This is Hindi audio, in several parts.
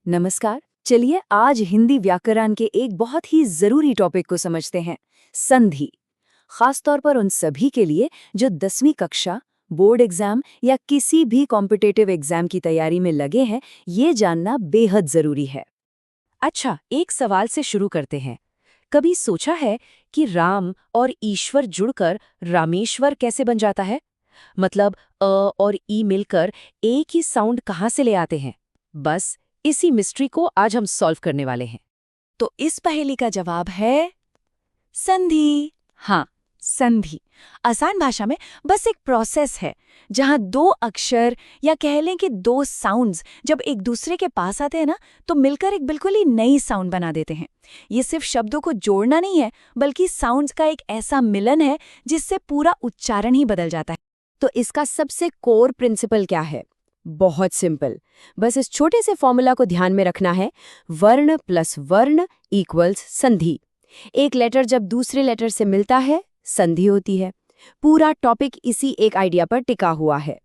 नमस्कार। चलिए आज हिंदी व्याकरण के एक बहुत ही जरूरी टॉपिक को समझते हैं, संधि। खासतौर पर उन सभी के लिए जो 10वीं कक्षा, बोर्ड एग्जाम या किसी भी कॉम्पिटिटिव एग्जाम की तैयारी में लगे हैं, ये जानना बेहद जरूरी है। अच्छा, एक सवाल से शुरू करते हैं। कभी सोचा है कि राम और ईश्वर जुड़कर रामेश्वर कैसे बन जाता है? मतलब अ और ई मिलकर एक ही साउंड कहाँ से ले आते हैं? बस इसी मिस्ट्री को आज हम सॉल्व करने वाले हैं। तो इस पहेली का जवाब है संधि। हाँ, संधि आसान भाषा में बस एक प्रोसेस है जहां दो अक्षर या कह लें कि दो साउंड्स जब एक दूसरे के पास आते हैं ना, तो मिलकर एक बिल्कुल ही नई साउंड बना देते हैं। ये सिर्फ शब्दों को जोड़ना नहीं है, बल्कि साउंड्स का एक ऐसा मिलन है जिससे पूरा उच्चारण ही बदल जाता है। तो इसका सबसे कोर प्रिंसिपल क्या है? बहुत सिंपल, बस इस छोटे से फॉर्मूला को ध्यान में रखना है। वर्ण प्लस वर्ण इक्वल्स संधि। एक लेटर जब दूसरे लेटर से मिलता है, संधि होती है। पूरा टॉपिक इसी एक आइडिया पर टिका हुआ है।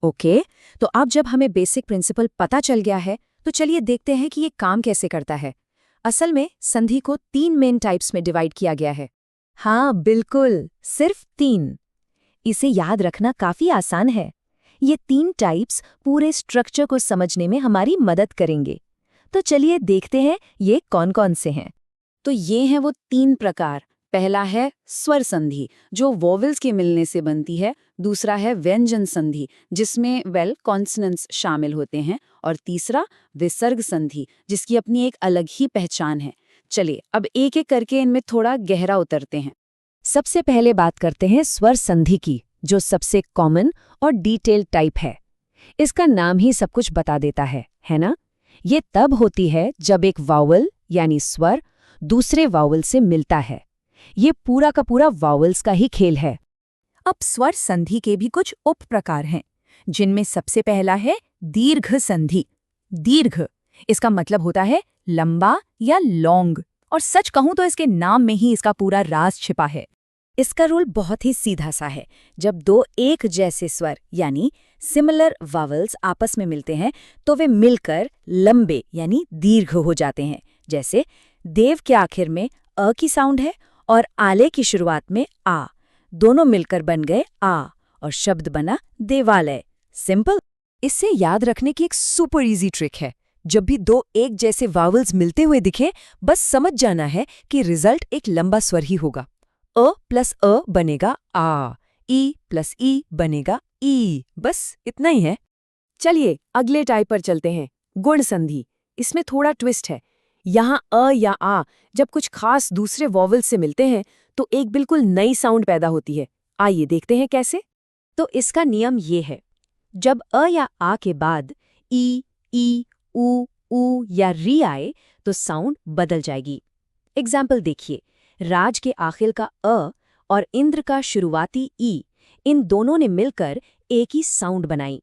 ओके, तो अब जब हमें बेसिक प्रिंसिपल पता चल गया है, तो चलिए देखते हैं कि ये काम कैसे करता है। असल में संधि को 3 मेन टाइप्स में डिवाइड किया गया है। हाँ बिल्कुल, सिर्फ 3। इसे याद रखना काफी आसान है। ये 3 टाइप्स पूरे स्ट्रक्चर को समझने में हमारी मदद करेंगे। तो चलिए देखते हैं ये कौन-कौन से हैं। तो ये हैं वो 3 प्रकार। पहला है स्वर संधि, जो वोवेल्स के मिलने से बनती है। दूसरा है व्यंजन संधि, जिसमें कॉन्सोनेंट्स शामिल होते हैं। और तीसरा विसर्ग संधि, जिसकी अपनी एक अलग ही पहचान है। चलिए अब एक-एक करके इनमें थोड़ा गहरा उतरते हैं। सबसे पहले बात करते हैं स्वर संधि की, जो सबसे कॉमन और डिटेल्ड टाइप है। इसका नाम ही सब कुछ बता देता है ना? ये तब होती है जब एक वावल यानी स्वर दूसरे वावल से मिलता है। ये पूरा का पूरा वावल्स का ही खेल है। अब स्वर संधि के भी कुछ उप प्रकार हैं, जिनमें सबसे पहला है दीर्घ संधि। दीर्घ, इसका मतलब होता है लंबा या लॉन्ग, और सच कहूं तो इसके नाम में ही इसका पूरा राज छिपा है। इसका रूल बहुत ही सीधा सा है। जब दो एक जैसे स्वर यानी सिमिलर वावल्स आपस में मिलते हैं, तो वे मिलकर लंबे यानी दीर्घ हो जाते हैं। जैसे देव के आखिर में अ की साउंड है और आले की शुरुआत में आ। दोनों मिलकर बन गए आ और शब्द बना देवालय। सिंपल। इससे याद रखने की एक सुपर इजी ट्रिक है। जब भी दो एक जैसे वावल्स मिलते हुए दिखे, बस समझ जाना है कि रिजल्ट एक लंबा स्वर ही होगा। अ प्लस अ बनेगा आ, ई प्लस ई बनेगा ई। बस इतना ही है। चलिए अगले टाइप पर चलते हैं, गुण संधि। इसमें थोड़ा ट्विस्ट है। यहाँ अ या आ जब कुछ खास दूसरे वॉवल से मिलते हैं, तो एक बिल्कुल नई साउंड पैदा होती है। आइए देखते हैं कैसे। तो इसका नियम ये है, जब अ या आ के बाद ई ऊ या री आए, तो साउंड बदल जाएगी। एग्जाम्पल देखिए, राज के आखिर का अ और इंद्र का शुरुआती ई, इन दोनों ने मिलकर एक ही साउंड बनाई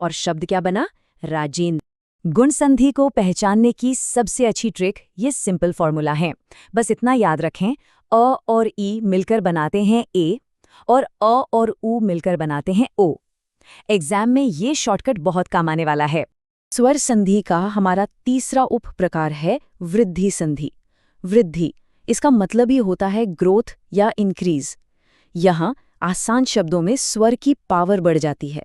और शब्द क्या बना? राजेंद्र। गुण संधि को पहचानने की सबसे अच्छी ट्रिक ये सिंपल फॉर्मूला है। बस इतना याद रखें, अ और ई मिलकर बनाते हैं ए और अ और ऊ मिलकर बनाते हैं ओ। एग्जाम में ये शॉर्टकट बहुत काम आने वाला है। स्वर संधि का हमारा तीसरा उप प्रकार है वृद्धि संधि। वृद्धि, इसका मतलब ही होता है ग्रोथ या इंक्रीज। यहाँ आसान शब्दों में स्वर की पावर बढ़ जाती है।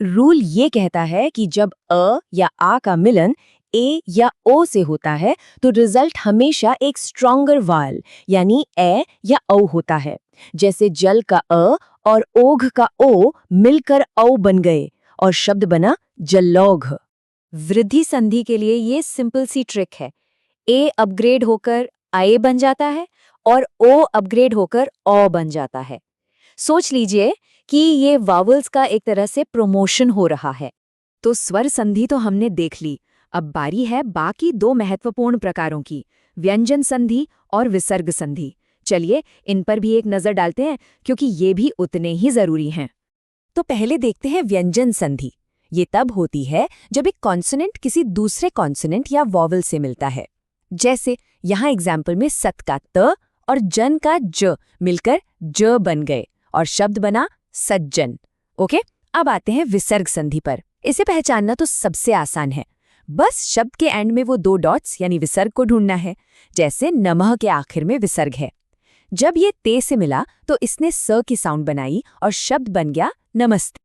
रूल ये कहता है कि जब अ या आ का मिलन ए या ओ से होता है, तो रिजल्ट हमेशा एक स्ट्रॉन्गर वाल यानी ए या औ होता है। जैसे जल का अ और ओघ का ओ मिलकर औ बन गए और शब्द बना जलौघ। वृद्धि संधि के लिए ये सिंपल सी ट्रिक है। ए अपग्रेड होकर आए बन जाता है और ओ अपग्रेड होकर औ बन जाता है। सोच लीजिए कि ये वावल्स का एक तरह से प्रमोशन हो रहा है। तो स्वर संधि तो हमने देख ली। अब बारी है बाकी 2 महत्वपूर्ण प्रकारों की, व्यंजन संधि और विसर्ग संधि। चलिए इन पर भी एक नजर डालते हैं, क्योंकि ये भी उतने ही जरूरी हैं। तो पहले देखते हैं व्यंजन संधि। ये तब होती है जब एक कॉन्सोनेंट किसी दूसरे कॉन्सोनेंट या वॉवल से मिलता है। जैसे यहाँ एग्जाम्पल में सत का त और जन का ज मिलकर ज बन गए और शब्द बना सज्जन। ओके, अब आते हैं विसर्ग संधि पर। इसे पहचानना तो सबसे आसान है। बस शब्द के एंड में वो 2 डॉट्स यानी विसर्ग को ढूंढना है, जैसे नमः के आखिर में विसर्ग है। जब ये ते से मिला तो इसने स की साउंड बनाई और शब्द बन गया नमस्ते।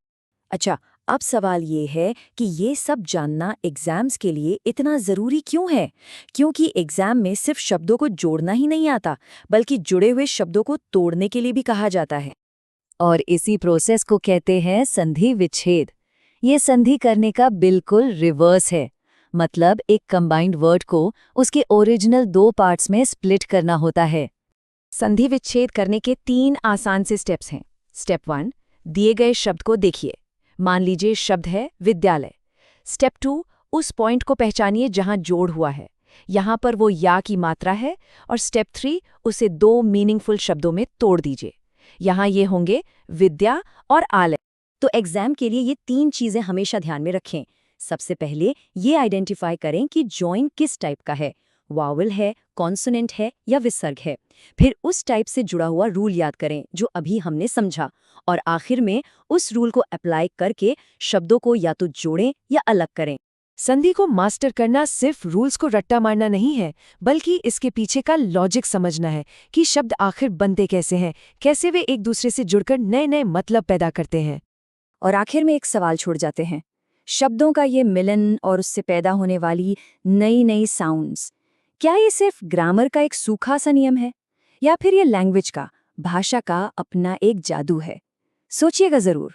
अच्छा, अब सवाल ये है कि ये सब जानना एग्जाम्स के लिए इतना ज़रूरी क्यों है? क्योंकि एग्जाम में सिर्फ शब्दों को जोड़ना ही नहीं आता, बल्कि जुड़े हुए शब्दों को तोड़ने के लिए भी कहा जाता है। और इसी प्रोसेस को कहते हैं संधि विच्छेद। ये संधि करने का बिल्कुल रिवर्स है। मतलब एक कंबाइंड वर्ड को उसके ओरिजिनल 2 पार्ट्स में स्प्लिट करना होता है। संधि विच्छेद करने के 3 आसान से स्टेप्स हैं। स्टेप 1, दिए गए शब्द को देखिए। मान लीजिए शब्द है विद्यालय। स्टेप 2, उस पॉइंट को पहचानिए जहां जोड़ हुआ है। यहां पर वो या की मात्रा है। और स्टेप 3, उसे 2 मीनिंगफुल शब्दों में तोड़ दीजिए। यहाँ ये होंगे विद्या और आलय। तो एग्जाम के लिए ये 3 चीजें हमेशा ध्यान में रखें। सबसे पहले ये आइडेंटिफाई करें कि जॉइन किस टाइप का है, वावल है, कॉन्सोनेंट है या विसर्ग है। फिर उस टाइप से जुड़ा हुआ रूल याद करें जो अभी हमने समझा, और आखिर में उस रूल को अप्लाई करके शब्दों को या तो जोड़ें या अलग करें। संधि को मास्टर करना सिर्फ रूल्स को रट्टा मारना नहीं है, बल्कि इसके पीछे का लॉजिक समझना है कि शब्द आखिर बनते कैसे हैं, कैसे वे एक दूसरे से जुड़कर नए नए मतलब पैदा करते हैं। और आखिर में एक सवाल छोड़ जाते हैं, शब्दों का ये मिलन और उससे पैदा होने वाली नई नई साउंड्स, क्या ये सिर्फ ग्रामर का एक सूखा सा नियम है, या फिर ये लैंग्वेज का, भाषा का अपना एक जादू है? सोचिएगा जरूर।